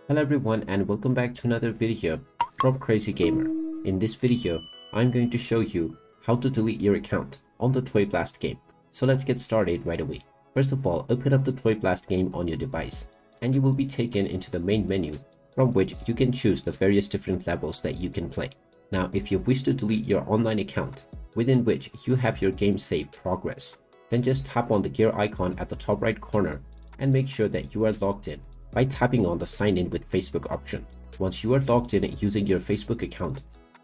Hello everyone and welcome back to another video from Crazy Gamer. In this video, I'm going to show you how to delete your account on the Toy Blast game. So let's get started right away. First of all, open up the Toy Blast game on your device and you will be taken into the main menu from which you can choose the various different levels that you can play. Now, if you wish to delete your online account within which you have your game save progress, then just tap on the gear icon at the top right corner and make sure that you are logged in by tapping on the sign in with Facebook option. Once you are logged in using your Facebook account,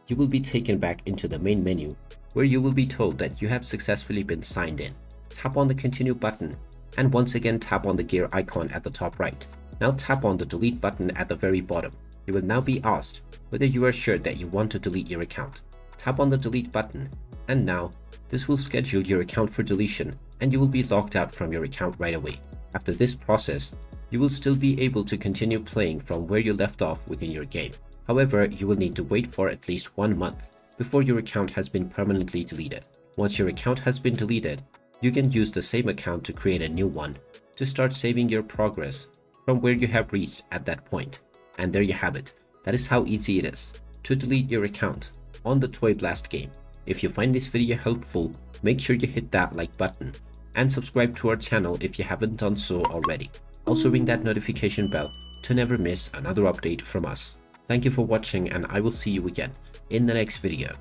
you will be taken back into the main menu where you will be told that you have successfully been signed in. Tap on the continue button and once again tap on the gear icon at the top right. Now tap on the delete button at the very bottom. You will now be asked whether you are sure that you want to delete your account. Tap on the delete button and now this will schedule your account for deletion and you will be logged out from your account right away. After this process, you will still be able to continue playing from where you left off within your game. However, you will need to wait for at least 1 month before your account has been permanently deleted. Once your account has been deleted, you can use the same account to create a new one to start saving your progress from where you have reached at that point. And there you have it. That is how easy it is to delete your account on the Toy Blast game. If you find this video helpful, make sure you hit that like button and subscribe to our channel if you haven't done so already. Also ring that notification bell to never miss another update from us. Thank you for watching and I will see you again in the next video.